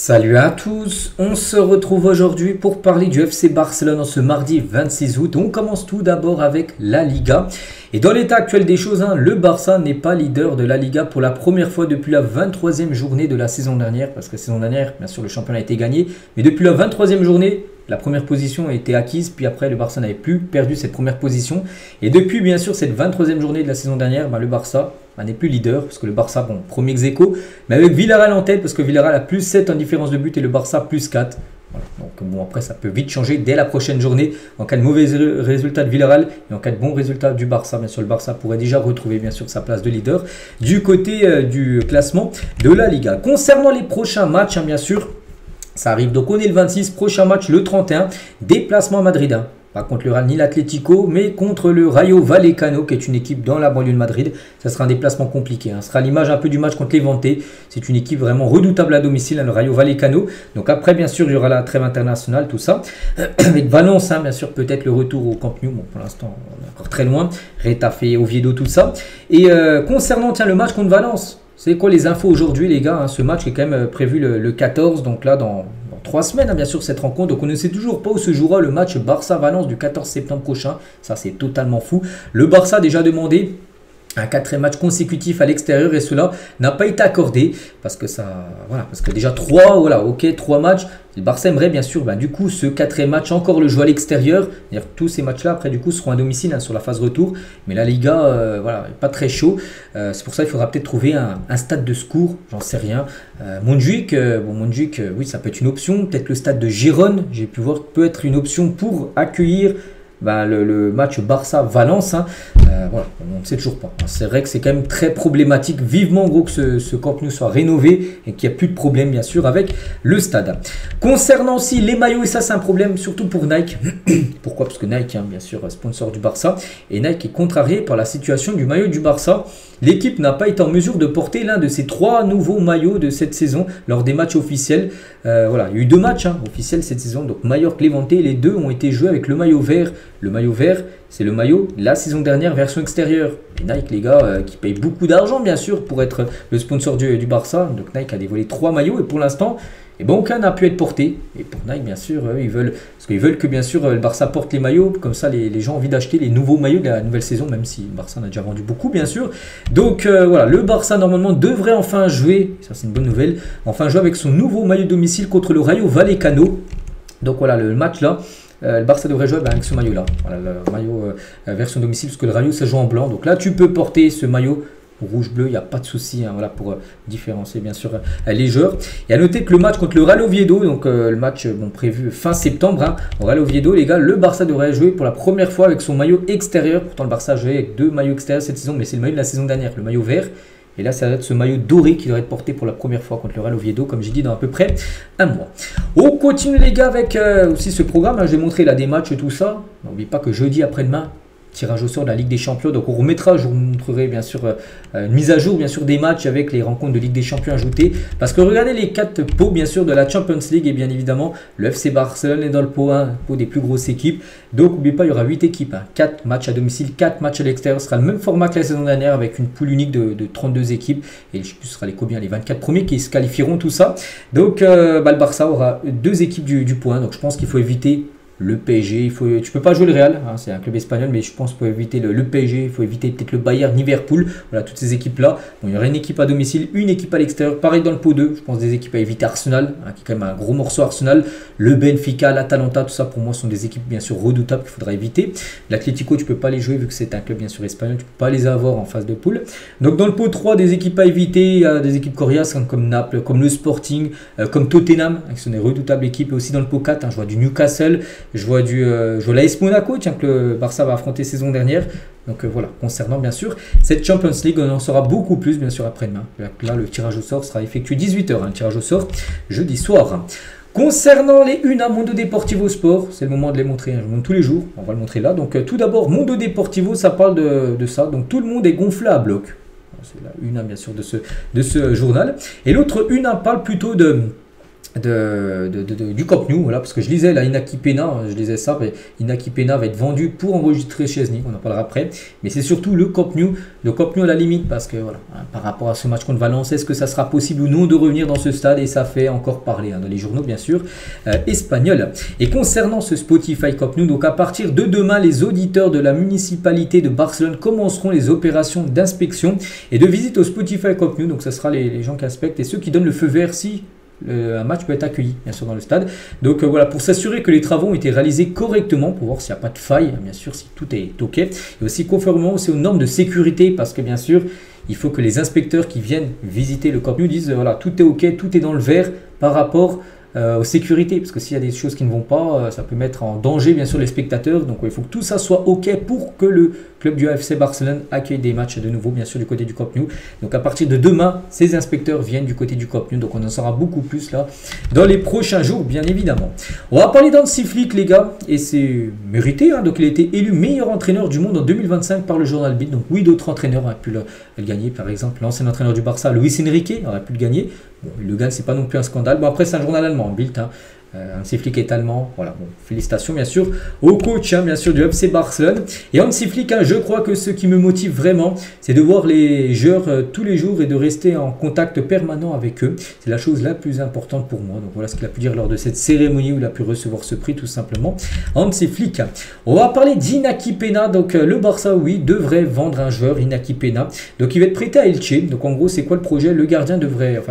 Salut à tous, on se retrouve aujourd'hui pour parler du FC Barcelone en ce mardi 26 août. On commence tout d'abord avec la Liga. Et dans l'état actuel des choses, le Barça n'est pas leader de la Liga pour la première fois depuis la 23e journée de la saison dernière. Parce que la saison dernière, bien sûr, le championnat a été gagné. Mais depuis la 23e journée, la première position a été acquise. Puis après, le Barça n'avait plus perdu cette première position. Et depuis, bien sûr, cette 23e journée de la saison dernière, le Barça n'est plus leader. Parce que le Barça, premier ex-aequo. Mais avec Villarreal en tête, parce que Villarreal a plus 7 en différence de but et le Barça plus 4. Voilà. Donc après ça peut vite changer dès la prochaine journée en cas de mauvais résultat de Villarreal et en cas de bon résultat du Barça. Bien sûr le Barça pourrait déjà retrouver bien sûr sa place de leader du côté du classement de la Liga. Concernant les prochains matchs, bien sûr ça arrive, donc on est le 26, prochain match le 31, déplacement à Madrid. Pas contre le Real ni l'Atlético, mais contre le Rayo Vallecano, qui est une équipe dans la banlieue de Madrid. Ça sera un déplacement compliqué. Ce sera l'image un peu du match contre Levante. C'est une équipe vraiment redoutable à domicile, le Rayo Vallecano. Donc après, bien sûr, il y aura la trêve internationale, tout ça. Avec Valence, bien sûr, peut-être le retour au Camp Nou. Bon, pour l'instant, on est encore très loin. Retafe, Oviedo, tout ça. Et concernant le match contre Valence, c'est quoi les infos aujourd'hui, les gars? Ce match est quand même prévu le 14, donc là, dans 3 semaines, bien sûr, cette rencontre. Donc on ne sait toujours pas où se jouera le match Barça-Valence du 14 septembre prochain. Ça, c'est totalement fou. Le Barça a déjà demandé un 4e match consécutif à l'extérieur et cela n'a pas été accordé parce que parce que déjà 3 matchs. Le Barça aimerait bien sûr du coup ce 4e match encore le jouer à l'extérieur. Tous ces matchs là après du coup seront à domicile sur la phase retour. Mais la Liga pas très chaud. C'est pour ça qu'il faudra peut-être trouver un stade de secours, j'en sais rien. Montjuic, oui ça peut être une option. Peut-être le stade de Gérone, j'ai pu voir, peut être une option pour accueillir le match Barça-Valence. On ne sait toujours pas. C'est vrai que c'est quand même très problématique. Vivement gros que ce Camp Nou soit rénové et qu'il n'y a plus de problème bien sûr avec le stade. Concernant aussi les maillots, et ça c'est un problème surtout pour Nike. Pourquoi? Parce que Nike, bien sûr, sponsor du Barça. Et Nike est contrarié par la situation du maillot du Barça. L'équipe n'a pas été en mesure de porter l'un de ces 3 nouveaux maillots de cette saison lors des matchs officiels. Il y a eu 2 matchs officiels cette saison. Donc Mallorca-Levante, les 2 ont été joués avec le maillot vert. Le maillot vert, c'est le maillot la saison dernière version extérieure. Et Nike, les gars, qui payent beaucoup d'argent bien sûr pour être le sponsor du Barça. Donc Nike a dévoilé 3 maillots et pour l'instant, aucun n'a pu être porté. Et pour Nike, bien sûr, ils veulent que bien sûr le Barça porte les maillots. Comme ça, les gens ont envie d'acheter les nouveaux maillots de la nouvelle saison, même si le Barça en a déjà vendu beaucoup, bien sûr. Donc le Barça normalement devrait enfin jouer, ça c'est une bonne nouvelle, enfin jouer avec son nouveau maillot domicile contre le Rayo Vallecano. Donc le match là. Le Barça devrait jouer avec ce maillot là. Le maillot version domicile, parce que le Rayo ça joue en blanc. Donc là, tu peux porter ce maillot rouge-bleu, il n'y a pas de souci pour différencier bien sûr les joueurs. Et à noter que le match contre le Real Oviedo, donc le match prévu fin septembre, au Real Oviedo, les gars, le Barça devrait jouer pour la première fois avec son maillot extérieur. Pourtant, le Barça a joué avec 2 maillots extérieurs cette saison, mais c'est le maillot de la saison dernière, le maillot vert. Et là, ça va être ce maillot doré qui devrait être porté pour la première fois contre le Real Oviedo, comme j'ai dit, dans à peu près un mois. On continue, les gars, avec aussi ce programme. Je vais montrer là des matchs et tout ça. N'oubliez pas que jeudi après-demain, tirage au sort de la Ligue des Champions. Donc on remettra, je vous montrerai bien sûr une mise à jour bien sûr des matchs avec les rencontres de Ligue des Champions ajoutées. Parce que regardez les 4 pots bien sûr de la Champions League et bien évidemment le FC Barcelone est dans le pot 1, pot des plus grosses équipes. Donc n'oubliez pas, il y aura 8 équipes, 4 matchs à domicile, 4 matchs à l'extérieur. Ce sera le même format que la saison dernière avec une poule unique de 32 équipes. Et je sais plus ce sera les 24 premiers qui se qualifieront, tout ça. Donc le Barça aura 2 équipes du point. Donc je pense qu'il faut éviter le PSG, tu peux pas jouer le Real, c'est un club espagnol, mais je pense qu'il faut éviter le PSG, il faut éviter peut-être le Bayern, Liverpool, toutes ces équipes-là. Il y aura une équipe à domicile, une équipe à l'extérieur, pareil dans le pot 2, je pense des équipes à éviter. Arsenal, qui est quand même un gros morceau Arsenal, le Benfica, l'Atalanta, tout ça pour moi sont des équipes bien sûr redoutables qu'il faudra éviter. L'Atlético, tu peux pas les jouer vu que c'est un club bien sûr espagnol, tu peux pas les avoir en phase de poule. Donc dans le pot 3, des équipes à éviter, il y a des équipes coriaces comme Naples, comme le Sporting, comme Tottenham, qui sont des redoutables équipes, et aussi dans le pot 4, je vois du Newcastle. Je vois l'AS Monaco, que le Barça va affronter saison dernière. Donc concernant bien sûr cette Champions League, on en saura beaucoup plus bien sûr après-demain. Là, le tirage au sort sera effectué 18h, le tirage au sort jeudi soir. Concernant les unes à Mundo Deportivo Sport, c'est le moment de les montrer, je vous montre tous les jours, on va le montrer là. Donc tout d'abord, Mundo Deportivo, ça parle de ça, donc tout le monde est gonflé à bloc. C'est la une bien sûr de ce journal. Et l'autre une parle plutôt du Camp Nou, voilà, parce que je lisais là Inaki Peña, je lisais ça, mais Inaki Peña va être vendu pour enregistrer Szczęsny, on en parlera après, mais c'est surtout le Camp Nou à la limite, parce que voilà, hein, par rapport à ce match contre Valence, est-ce que ça sera possible ou non de revenir dans ce stade, et ça fait encore parler hein, dans les journaux bien sûr espagnols. Et concernant ce Spotify Camp Nou, donc à partir de demain, les auditeurs de la municipalité de Barcelone commenceront les opérations d'inspection et de visite au Spotify Camp Nou, donc ce sera les gens qui inspectent et ceux qui donnent le feu vert si un match peut être accueilli bien sûr dans le stade. Donc voilà, pour s'assurer que les travaux ont été réalisés correctement, pour voir s'il n'y a pas de faille, bien sûr si tout est ok, et aussi conformément aussi aux normes de sécurité, parce que bien sûr il faut que les inspecteurs qui viennent visiter le Camp Nou disent voilà, tout est ok, tout est dans le vert par rapport aux sécurités, parce que s'il y a des choses qui ne vont pas, ça peut mettre en danger bien sûr les spectateurs. Donc il faut que tout ça soit ok pour que le club du FC Barcelone accueille des matchs de nouveau bien sûr du côté du Camp Nou. Donc à partir de demain, ces inspecteurs viennent du côté du Camp Nou, donc on en saura beaucoup plus là dans les prochains jours bien évidemment. On va parler d'Hansi Flick les gars, et c'est mérité hein. Donc il a été élu meilleur entraîneur du monde en 2025 par le journal Bild. Donc oui, d'autres entraîneurs auraient pu le gagner, par exemple l'ancien entraîneur du Barça Luis Enrique aurait pu le gagner. Bon, il le gagne, c'est pas non plus un scandale. Bon, après, c'est un journal allemand, Bild. Hein. Hansi Flick est allemand. Voilà, bon, félicitations bien sûr au coach hein, bien sûr du FC Barcelone. Et Hansi Flick, hein, je crois que ce qui me motive vraiment, c'est de voir les joueurs tous les jours et de rester en contact permanent avec eux. C'est la chose la plus importante pour moi. Donc voilà ce qu'il a pu dire lors de cette cérémonie où il a pu recevoir ce prix tout simplement. Hansi Flick. On va parler d'Inaki Peña. Donc le Barça, oui, devrait vendre un joueur, Inaki Peña. Donc il va être prêté à Elche. Donc en gros, c'est quoi le projet? Le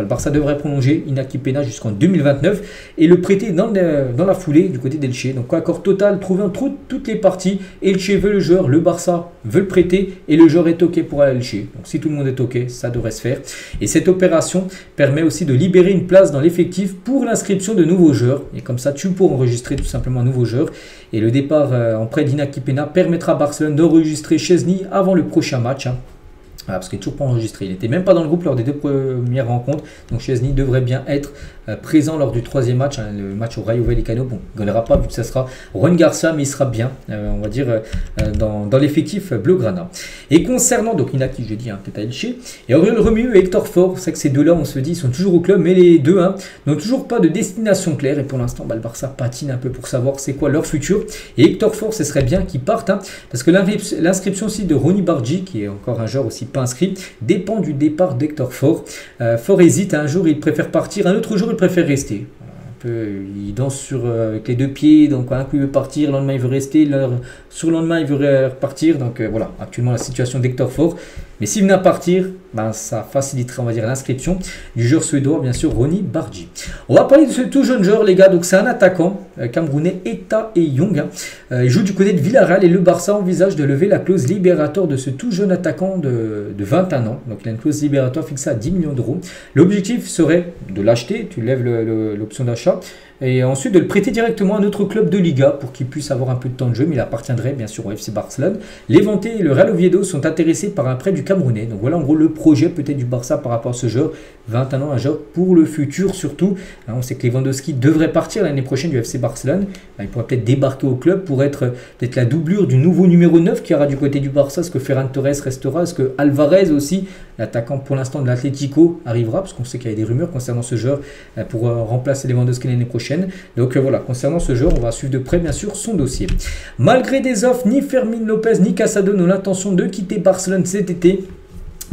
Barça devrait prolonger Inaki Peña jusqu'en 2029 et le prêter dans la foulée du côté d'Elche. Donc accord total trouvé entre toutes les parties. Elche veut le joueur, le Barça veut le prêter et le joueur est ok pour aller à Elche. Donc si tout le monde est ok, ça devrait se faire. Et cette opération permet aussi de libérer une place dans l'effectif pour l'inscription de nouveaux joueurs. Et comme ça, tu pourras enregistrer tout simplement un nouveau joueur. Et le départ en prêt d'Inaki Peña permettra à Barcelone d'enregistrer Szczęsny avant le prochain match. Hein. Voilà, parce qu'il n'est toujours pas enregistré. Il n'était même pas dans le groupe lors des deux premières rencontres. Donc Szczęsny devrait bien être présent lors du troisième match, hein, le match au Rayo Vallecano. Bon, il ne gagnera pas vu que ça sera Juan Garcia, mais il sera bien, on va dire, dans l'effectif blaugrana. Et concernant, donc Inaki, j'ai dit, hein, peut-être à Elche, et Aurélien Romeu et Hector Ford, c'est que ces deux-là, on se dit, ils sont toujours au club, mais les deux hein, n'ont toujours pas de destination claire. Et pour l'instant, bah, le Barça patine un peu pour savoir c'est quoi leur futur. Et Hector Ford, ce serait bien qu'il parte, hein, parce que l'inscription aussi de Ronny Bargi, qui est encore un joueur aussi pas inscrit, dépend du départ d'Hector Ford. Ford hésite, un jour il préfère partir, un autre jour il préfère rester. Il danse avec les deux pieds, donc un coup il veut partir, le lendemain il veut rester, sur le lendemain il veut repartir. Donc voilà, actuellement la situation d'Hector Ford. Mais s'il venait à partir, ben, ça faciliterait on va dire l'inscription du joueur suédois, bien sûr Ronny Bargi. On va parler de ce tout jeune joueur les gars, donc c'est un attaquant camerounais Eta et Young. Hein. Il joue du côté de Villarreal et le Barça envisage de lever la clause libératoire de ce tout jeune attaquant de 21 ans. Donc il a une clause libératoire fixée à 10 millions d'euros. L'objectif serait de l'acheter, tu lèves l'option d'achat, et ensuite de le prêter directement à un autre club de Liga pour qu'il puisse avoir un peu de temps de jeu, mais il appartiendrait bien sûr au FC Barcelone. L'Éventé et le Real Oviedo sont intéressés par un prêt du Camerounais. Donc voilà en gros le projet peut-être du Barça par rapport à ce joueur. 21 ans, un joueur pour le futur surtout. On sait que Lewandowski devrait partir l'année prochaine du FC Barcelone. Il pourrait peut-être débarquer au club pour être peut-être la doublure du nouveau numéro 9 qui aura du côté du Barça. Est-ce que Ferran Torres restera? Est-ce que Alvarez aussi, l'attaquant pour l'instant de l'Atlético, arrivera? Parce qu'on sait qu'il y a des rumeurs concernant ce joueur pour remplacer Lewandowski l'année prochaine. Donc voilà, concernant ce joueur, on va suivre de près bien sûr son dossier. Malgré des offres, ni Fermín López ni Casado n'ont l'intention de quitter Barcelone cet été.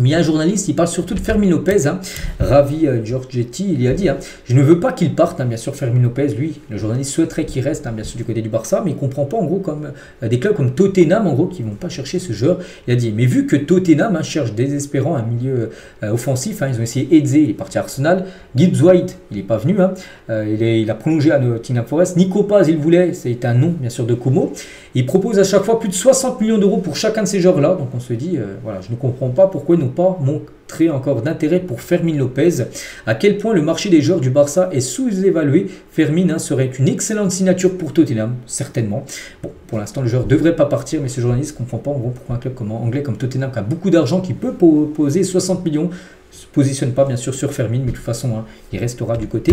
Mais un journaliste, il parle surtout de Fermín López, hein. Ravi Giorgetti, il y a dit, hein, je ne veux pas qu'il parte, hein, bien sûr Fermín López, lui, le journaliste souhaiterait qu'il reste, hein, bien sûr du côté du Barça, mais il ne comprend pas en gros comme des clubs comme Tottenham, en gros, qui ne vont pas chercher ce joueur. Il a dit, mais vu que Tottenham hein, cherche désespérant un milieu offensif, hein, ils ont essayé Eze, il est parti à Arsenal, Gibbs White, il n'est pas venu, hein, il a prolongé à Nottingham Forest, Nico Paz, il voulait, c'était un nom bien sûr de Como. Il propose à chaque fois plus de 60 millions d'euros pour chacun de ces joueurs-là, donc on se dit, voilà, je ne comprends pas pourquoi ils n'ont pas montré encore d'intérêt pour Fermín López. À quel point le marché des joueurs du Barça est sous-évalué. Fermín hein, serait une excellente signature pour Tottenham, certainement. Bon, pour l'instant, le joueur ne devrait pas partir, mais ce journaliste ne comprend pas en gros pourquoi un club anglais comme Tottenham, qui a beaucoup d'argent, qui peut poser 60 millions, se positionne pas bien sûr sur Fermin, mais de toute façon hein, il restera du côté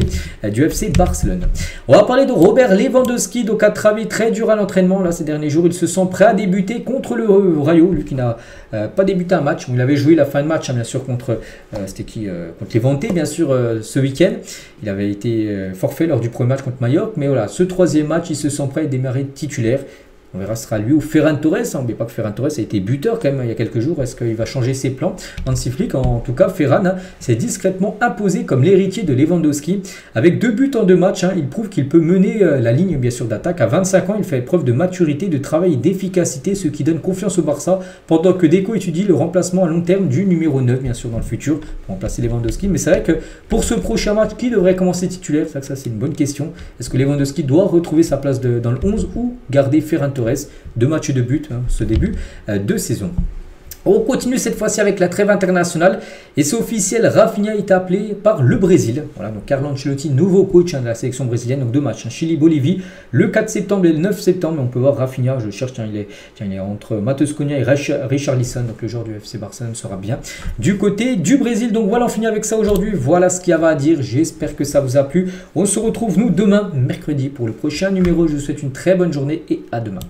du FC Barcelone. On va parler de Robert Lewandowski, donc a travaillé très dur à l'entraînement là ces derniers jours. Il se sent prêt à débuter contre le Rayo, lui qui n'a pas débuté un match. Il avait joué la fin de match hein, bien sûr contre contre les Vantés bien sûr ce week-end. Il avait été forfait lors du premier match contre Mallorca, mais voilà, ce troisième match il se sent prêt à démarrer titulaire. On verra, ce sera lui ou Ferran Torres. On n'oublie pas que Ferran Torres a été buteur quand même il y a quelques jours. Est-ce qu'il va changer ses plans? Hansi Flick, en tout cas, Ferran hein, s'est discrètement imposé comme l'héritier de Lewandowski. Avec 2 buts en 2 matchs, hein, il prouve qu'il peut mener la ligne bien sûr d'attaque. À 25 ans, il fait preuve de maturité, de travail et d'efficacité, ce qui donne confiance au Barça. Pendant que Deco étudie le remplacement à long terme du numéro 9, bien sûr, dans le futur, pour remplacer Lewandowski. Mais c'est vrai que pour ce prochain match, qui devrait commencer titulaire? C'est vrai que ça, c'est une bonne question. Est-ce que Lewandowski doit retrouver sa place dans le 11 ou garder Ferran Torres? 2 matchs de but, hein, ce début de saison. On continue cette fois-ci avec la trêve internationale et c'est officiel, Rafinha est appelé par le Brésil. Voilà, donc Carlo Ancelotti, nouveau coach hein, de la sélection brésilienne, donc 2 matchs, hein, Chili-Bolivie, le 4 septembre et le 9 septembre. On peut voir Rafinha, je cherche, il est entre Matheus Cunha et Richarlison, donc le joueur du FC Barcelone sera bien du côté du Brésil. Donc voilà, on finit avec ça aujourd'hui, voilà ce qu'il y avait à dire, j'espère que ça vous a plu. On se retrouve nous demain, mercredi, pour le prochain numéro. Je vous souhaite une très bonne journée et à demain.